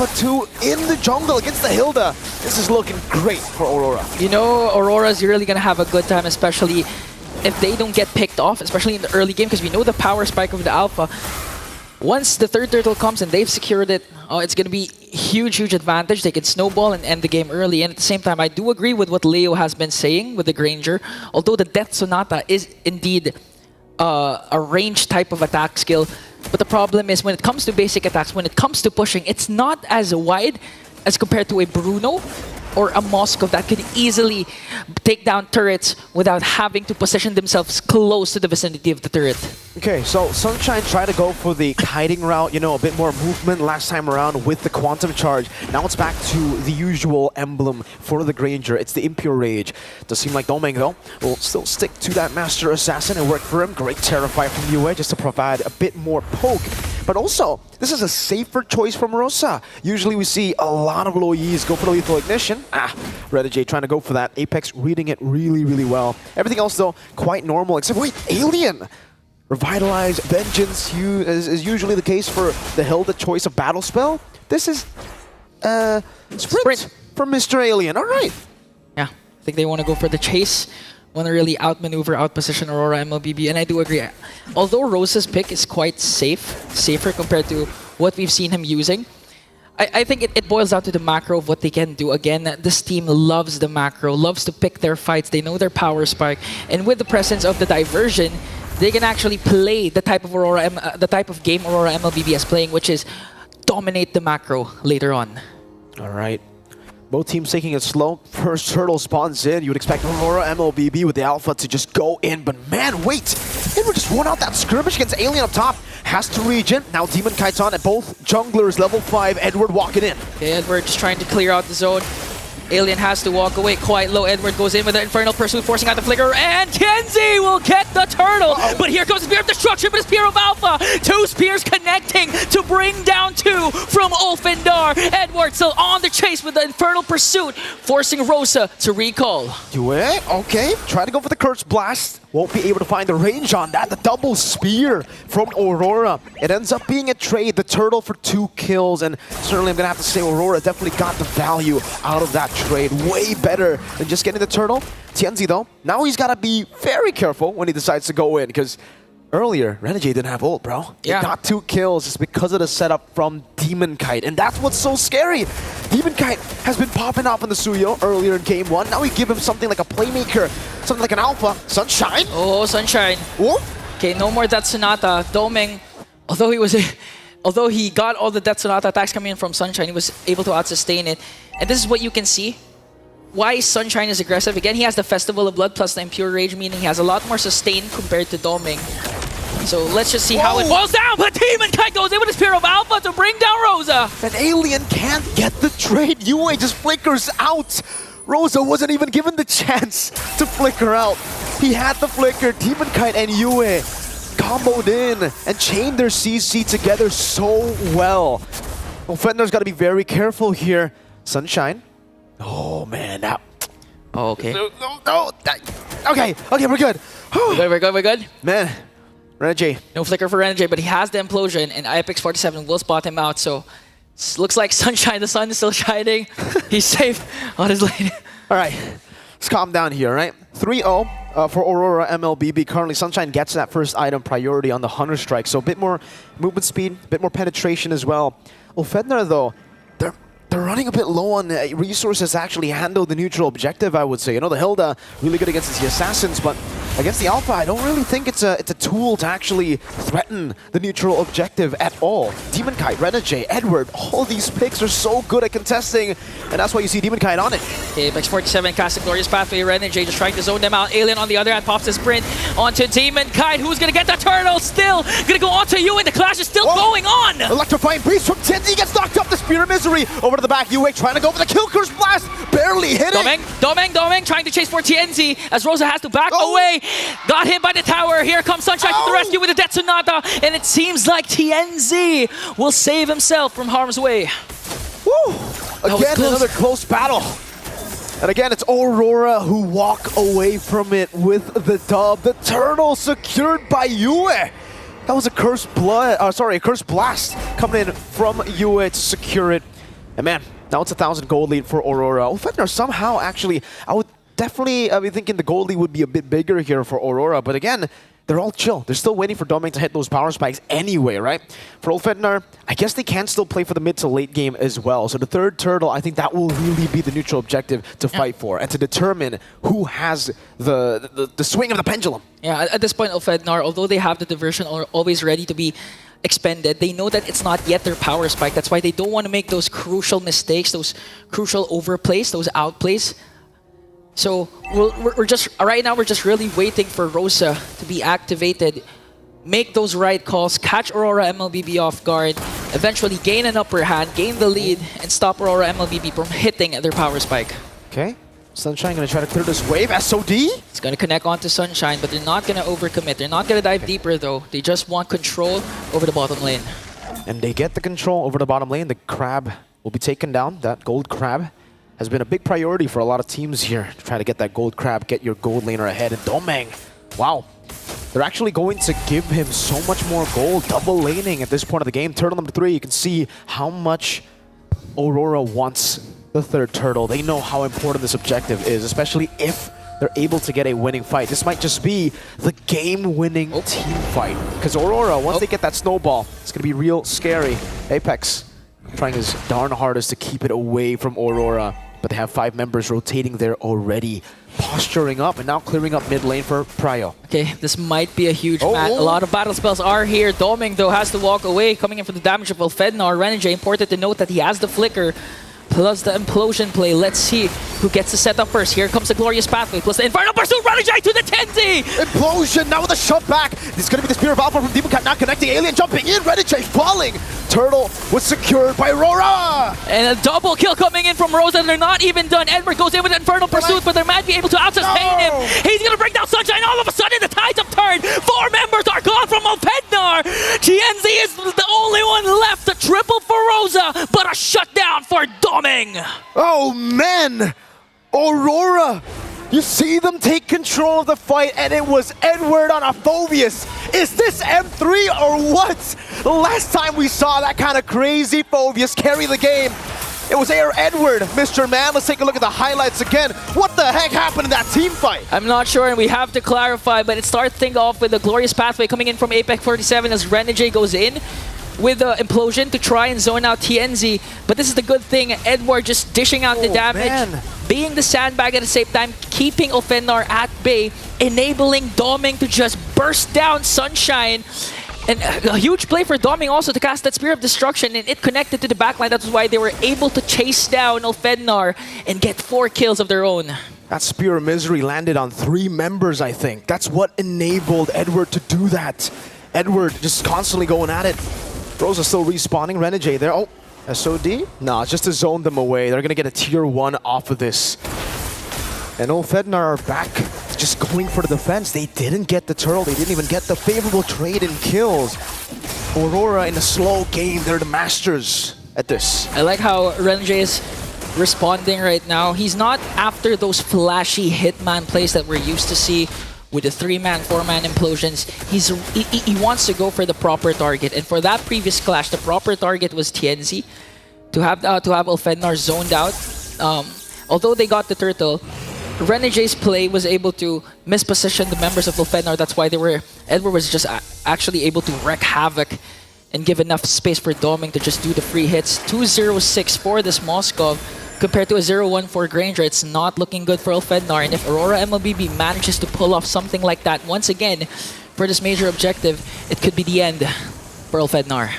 Alpha 2 in the jungle against the Hilda. This is looking great for Aurora. You know, Aurora's really going to have a good time, especially if they don't get picked off, especially in the early game, because we know the power spike of the Alpha. Once the third turtle comes and they've secured it, it's going to be huge advantage. They can snowball and end the game early. And at the same time, I do agree with what Leo has been saying with the Granger. Although the Death Sonata is indeed a range type of attack skill. But the problem is when it comes to basic attacks, when it comes to pushing, it's not as wide as compared to a Bruno or a Moskov that could easily take down turrets without having to position themselves close to the vicinity of the turret. Okay, so Sunshine tried to go for the kiting route, you know, a bit more movement last time around with the Quantum Charge. Now it's back to the usual emblem for the Granger. It's the Impure Rage. Does seem like Domeng, though, will still stick to that Master Assassin and work for him. Great Terrify from UA just to provide a bit more poke. But also, this is a safer choice from Rosa. Usually we see a lot of low Yis go for the Lethal Ignition. Redj trying to go for that. Apex reading it really well. Everything else, though, quite normal, except, wait, Alien! Revitalize, Vengeance is usually the case for the Hilda choice of battle spell. This is Sprint from Mr. Alien. All right. Yeah, I think they want to go for the chase. Want to really outmaneuver, outposition Aurora Mlbb, and I do agree. Although Rosa's pick is quite safer compared to what we've seen him using, I think it boils down to the macro of what they can do. Again, this team loves the macro, loves to pick their fights. They know their power spike, and with the presence of the diversion, they can actually play the type of game Aurora Mlbb is playing, which is dominate the macro later on. All right. Both teams taking it slow. First turtle spawns in. You would expect Aurora Mlbb with the Alpha to just go in, but man, wait! Edward just won out that skirmish against Alien up top. Has to regen. Now Demon Kite's on at both junglers, level 5. Edward walking in. Okay, Edward just trying to clear out the zone. Alien has to walk away quite low. Edward goes in with the Infernal Pursuit, forcing out the Flicker, and Kenzie will get the turtle! But here comes the Spear of Destruction, but a Spear of Alpha! 2 spears connecting to bring down 2 from Ulfhednar. Edward still on the chase with the Infernal Pursuit, forcing Rosa to recall. Yue, okay, try to go for the Curse Blast. Won't be able to find the range on that. The double spear from Aurora. It ends up being a trade. The turtle for 2 kills, and certainly I'm gonna have to say Aurora definitely got the value out of that trade. Way better than just getting the turtle. Tianzi though, now he's gotta be very careful when he decides to go in, because earlier, Renegade didn't have ult, bro. Yeah. He got 2 kills just because of the setup from Demon Kite, and that's what's so scary. Demon Kite has been popping off in the Suyo earlier in game 1. Now we give him something like a playmaker, something like an Alpha. Sunshine. Oh, Sunshine. Ooh. Okay, no more Death Sonata. Domeng, although he got all the Death Sonata attacks coming in from Sunshine, he was able to out-sustain it. And this is what you can see. Why Sunshine is aggressive. Again, he has the Festival of Blood plus the Impure Rage, meaning he has a lot more sustain compared to Domeng. So let's just see how it falls down. But Demon Kite goes in with a Spear of Alpha to bring down Rosa. An Alien can't get the trade. Yue just flickers out. Rosa wasn't even given the chance to flicker out. He had the flicker. Demon Kite and Yue comboed in and chained their CC together so well. Ulfhednar's got to be very careful here. Sunshine. Oh, man. Now. Oh, okay. No. Okay, we're good. We're good. Man, Renegade. No flicker for Renegade, but he has the Implosion, and Apex 47 will spot him out, so looks like Sunshine, the sun is still shining. He's safe on his lane. All right, let's calm down here, right? 3-0 for Aurora Mlbb. Currently, Sunshine gets that first item priority on the Hunter Strike, so a bit more movement speed, a bit more penetration as well. Ulfhednar, though, they're running a bit low on resources to actually handle the neutral objective, I would say. You know, the Hilda, really good against the Assassins, but against the Alpha, I don't really think it's a tool to actually threaten the neutral objective at all. Demon Kite, Renegade, Edward, all these picks are so good at contesting, and that's why you see Demon Kite on it. Okay, Apex 47 casts a Glorious Pathway. Renegade just trying to zone them out. Alien on the other hand pops a sprint onto Demon Kite. Who's gonna get the turtle? Still gonna go onto you, and the clash is still going on! Electrifying Breeze from Tinsy gets knocked up. The Spear of Misery over to the back. Yue trying to go for the Kill Curse Blast, barely hitting. Domeng trying to chase for TNZ as Rosa has to back away. Got hit by the tower. Here comes Sunshine to the rescue with the Death Sonata, and it seems like TNZ will save himself from harm's way. Woo! Again, another close battle. And again, it's Aurora who walk away from it with the dub. The turtle secured by Yue. That was a Curse Blast coming in from Yue to secure it. And man, now it's a 1,000 gold lead for Aurora. Ulfhednar somehow actually, I would definitely be thinking the gold lead would be a bit bigger here for Aurora. But again, they're all chill. They're still waiting for Domain to hit those power spikes anyway, right? For Ulfhednar, I guess they can still play for the mid to late game as well. So the third turtle, I think that will really be the neutral objective to fight for and to determine who has the swing of the pendulum. Yeah, at this point, Ulfhednar, although they have the diversion always ready to be expended, they know that it's not yet their power spike. That's why they don't want to make those crucial mistakes, those crucial overplays, those outplays. So we're just right now we're just really waiting for Rosa to be activated, make those right calls, catch Aurora Mlbb off guard, eventually gain an upper hand, gain the lead, and stop Aurora Mlbb from hitting their power spike. Okay, Sunshine gonna try to clear this wave. SOD? It's gonna connect onto Sunshine, but they're not gonna overcommit. They're not gonna dive deeper though. They just want control over the bottom lane. And they get the control over the bottom lane. The crab will be taken down. That gold crab has been a big priority for a lot of teams here to try to get that gold crab, get your gold laner ahead. And Domeng, wow, they're actually going to give him so much more gold, double laning at this point of the game. Turtle number 3, you can see how much Aurora wants the third turtle. They know how important this objective is, especially if they're able to get a winning fight. This might just be the game-winning team fight. Because Aurora, once they get that snowball, it's going to be real scary. Apex trying his darn hardest to keep it away from Aurora. But they have 5 members rotating there already, posturing up and now clearing up mid lane for Pryo. Okay, this might be a huge match. A lot of battle spells are here. Domeng, though, has to walk away, coming in for the damage of Ulfhednar. Renegade, important to note that he has the flicker, plus the implosion play. Let's see who gets the setup first. Here comes the glorious pathway, plus the infernal pursuit. Renegade to the 10Z! Implosion, now with a shot back. This is going to be the Spear of Alpha from Demon Cat, not connecting. Alien jumping in, Renegade falling. Turtle was secured by Aurora! And a double kill coming in from Rosa, and they're not even done. Edward goes in with an infernal pursuit, but they might be able to out-sustain him. He's gonna bring down Sunshine. All of a sudden, the tides have turned. 4 members are gone from Ulfhednar. TNZ is the only one left. A triple for Rosa, but a shutdown for Domeng. Oh man! Aurora! You see them take control of the fight, and it was Edward on a Phobius. Is this M3 or what? The last time we saw that kind of crazy Phobius carry the game, it was Edward, Mr. Man. Let's take a look at the highlights again. What the heck happened in that team fight? I'm not sure, and we have to clarify, but it starts things off with the glorious pathway coming in from Apex 47 as Renegade goes in with the implosion to try and zone out TNZ. But this is the good thing, Edward just dishing out the damage, being the sandbag at the same time, keeping Ulfhednar at bay, enabling Domeng to just burst down Sunshine. And a huge play for Domeng also to cast that Spear of Destruction, and it connected to the backline. That's why they were able to chase down Ulfhednar and get 4 kills of their own. That Spear of Misery landed on 3 members, I think. That's what enabled Edward to do that. Edward just constantly going at it. Rosa still respawning. Renegade there. Oh, SOD? No, it's just to zone them away. They're going to get a tier 1 off of this. And Ulfhednar are back, just going for the defense. They didn't get the turtle. They didn't even get the favorable trade in kills. Aurora in a slow game. They're the masters at this. I like how Renegade is responding right now. He's not after those flashy hitman plays that we're used to see with the 3-man, 4-man implosions. He wants to go for the proper target. And for that previous clash, the proper target was TNZ. To have Ulfhednar zoned out. Although they got the turtle, Renegade's play was able to misposition the members of Ulfhednar. That's why Edward was just actually able to wreak havoc and give enough space for Domeng to just do the free hits. 2-0-6 for this Moskov. Compared to a 0-1 for Granger, it's not looking good for Ulfhednar. And if Aurora Mlbb manages to pull off something like that once again for this major objective, it could be the end for Ulfhednar.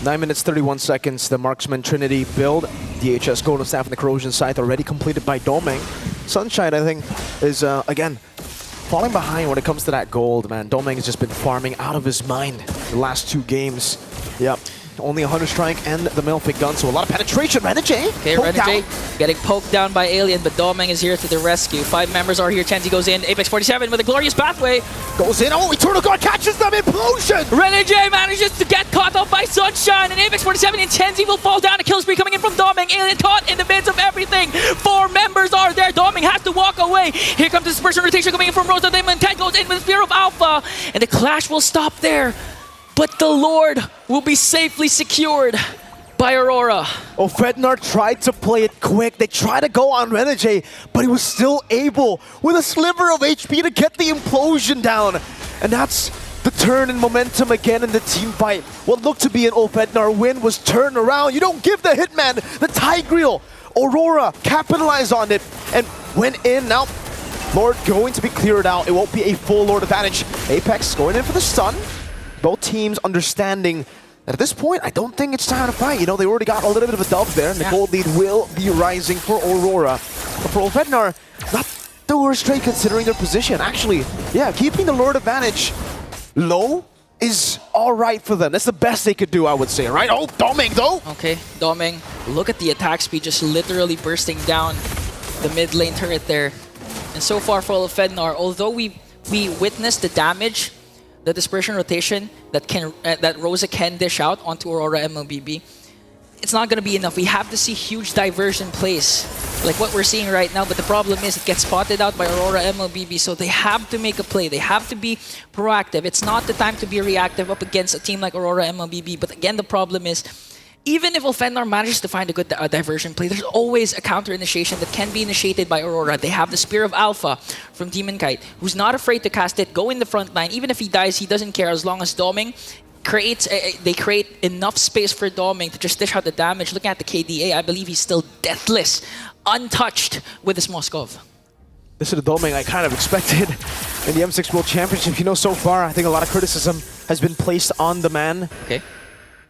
9 minutes, 31 seconds. The Marksman Trinity build. DHS Golden Staff and the Corrosion site already completed by Domeng. Sunshine, I think, is, again, falling behind when it comes to that gold, man. Domeng has just been farming out of his mind the last 2 games. Yep. Only 100 strike and the Mlbb gun, so a lot of penetration. Renegade! Okay, Renegade getting poked down by Alien, but Domeng is here to the rescue. 5 members are here. Chenzi goes in. Apex 47 with a glorious pathway. Goes in. Oh, Eternal God catches them! Implosion! Renegade manages to get caught up by Sunshine, and Apex 47 and Chenzi will fall down. A kill spree coming in from Domeng. Alien caught in the midst of everything. 4 members are there. Domeng has to walk away. Here comes the dispersion rotation coming in from Rosa. Demon 10 goes in with Spear of Alpha, and the clash will stop there. But the Lord will be safely secured by Aurora. Ulfhednar tried to play it quick. They tried to go on Renegade, but he was still able, with a sliver of HP, to get the implosion down. And that's the turn in momentum again in the team fight. What looked to be an Ulfhednar win was turned around. You don't give the Hitman the Tigreal. Aurora capitalized on it and went in. Now, Lord going to be cleared out. It won't be a full Lord advantage. Apex going in for the stun. Both teams understanding that at this point, I don't think it's time to fight. You know, they already got a little bit of a dub there. And the gold lead will be rising for Aurora. But for Ulfhednar, not the worst trade considering their position. Actually, yeah, keeping the Lord advantage low is all right for them. That's the best they could do, I would say, right? Oh, Doming, though! Okay, Doming, look at the attack speed just literally bursting down the mid lane turret there. And so far for Ulfhednar, although we witnessed the damage, the dispersion rotation that Rosa can dish out onto Aurora Mlbb, it's not going to be enough. We have to see huge diversion plays, like what we're seeing right now. But the problem is it gets spotted out by Aurora Mlbb, so they have to make a play. They have to be proactive. It's not the time to be reactive up against a team like Aurora Mlbb. But again, the problem is, even if Ulfhednar manages to find a good diversion play, there's always a counter-initiation that can be initiated by Aurora. They have the Spear of Alpha from Demon Kite, who's not afraid to cast it, go in the front line. Even if he dies, he doesn't care as long as Doming they create enough space for Doming to just dish out the damage. Looking at the KDA, I believe he's still deathless, untouched with his Moskov. This is the Doming I kind of expected in the M6 World Championship. You know, so far, I think a lot of criticism has been placed on the man. Okay.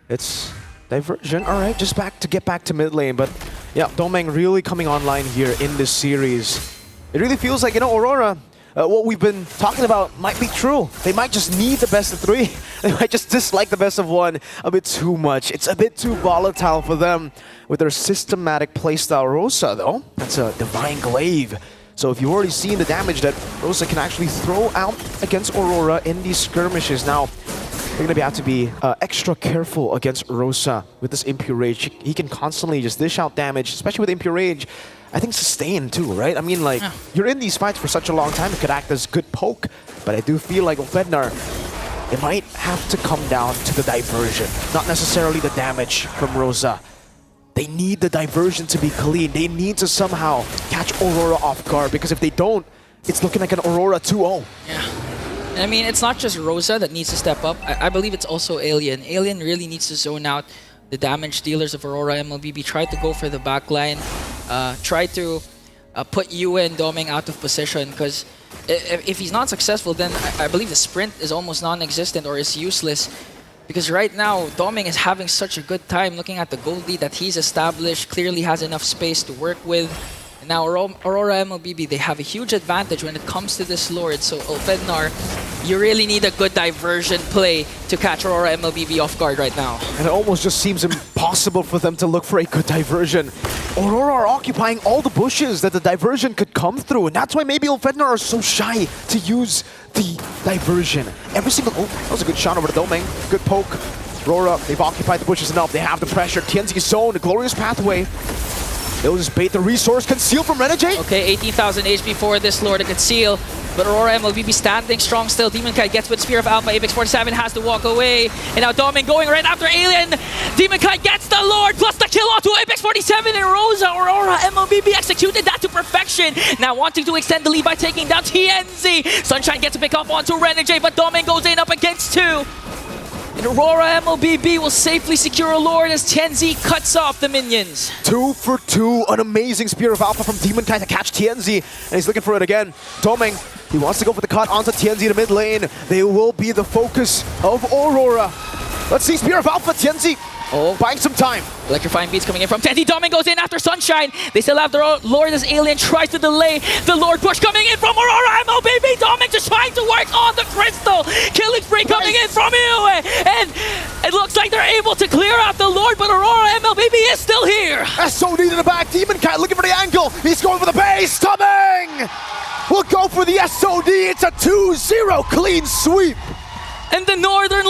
It's diversion. All right, just get back to mid lane. But yeah, Doming really coming online here in this series. It really feels like, you know, Aurora, what we've been talking about might be true. They might just need the best of 3. They might just dislike the best of 1 a bit too much. It's a bit too volatile for them with their systematic playstyle. Rosa, though, that's a Divine Glaive. So if you've already seen the damage that Rosa can actually throw out against Aurora in these skirmishes, now you're going to have to be extra careful against Rosa with this Impure Rage. He can constantly just dish out damage, especially with Impure Rage. I think sustain too, right? I mean, like, you're in these fights for such a long time, it could act as good poke, but I do feel like Ulfhednar, it might have to come down to the diversion, not necessarily the damage from Rosa. They need the diversion to be clean. They need to somehow catch Aurora off guard, because if they don't, it's looking like an Aurora 2-0. Yeah. I mean, it's not just Rosa that needs to step up. I believe it's also Alien. Alien really needs to zone out the damage dealers of Aurora Mlbb. Try to go for the backline. Try to put Yue and Doming out of position, because if he's not successful, then I believe the sprint is almost non-existent or is useless. Because right now, Doming is having such a good time looking at the gold lead that he's established, clearly has enough space to work with. And now Aurora Mlbb, they have a huge advantage when it comes to this Lord. So Ulfhednar, you really need a good diversion play to catch Aurora Mlbb off guard right now. And it almost just seems impossible for them to look for a good diversion. Aurora are occupying all the bushes that the diversion could come through, and that's why maybe Ulfhednar are so shy to use the diversion. Every single... Oh, that was a good shot over to Doming. Good poke. Aurora, they've occupied the bushes enough. They have the pressure. TNZ zone, the glorious pathway. They'll just bait the resource, conceal from Renegade. Okay, 18,000 HP for this Lord to conceal. But Aurora Mlbb standing strong still. Demon Kite gets with Spear of Alpha. Apex 47 has to walk away. And now Doming going right after Alien. Demon Kite gets the Lord plus the kill onto Apex 47 and Rosa. Aurora Mlbb executed that to perfection. Now wanting to extend the lead by taking down TNZ. Sunshine gets a pick up onto Renegade, but Doming goes in up against 2. And Aurora Mlbb will safely secure a Lord as TNZ cuts off the minions. 2 for 2, an amazing Spear of Alpha from Demon Kite to catch TNZ, and he's looking for it again. Doming, he wants to go for the cut onto TNZ to mid lane. They will be the focus of Aurora. Let's see Spear of Alpha, TNZ. Oh, buying some time. Electrifying beats coming in from TNZ. Doming goes in after Sunshine. They still have their Lord as Alien tries to delay the Lord push coming in from Aurora Mlbb. Doming just trying to work on the crystal. Killing spree coming in from Yue. And it looks like they're able to clear out the Lord, but Aurora Mlbb is still here. SOD to the back. Demon Cat looking for the angle. He's going for the base. Doming will go for the SOD. It's a 2-0 clean sweep. And the Northern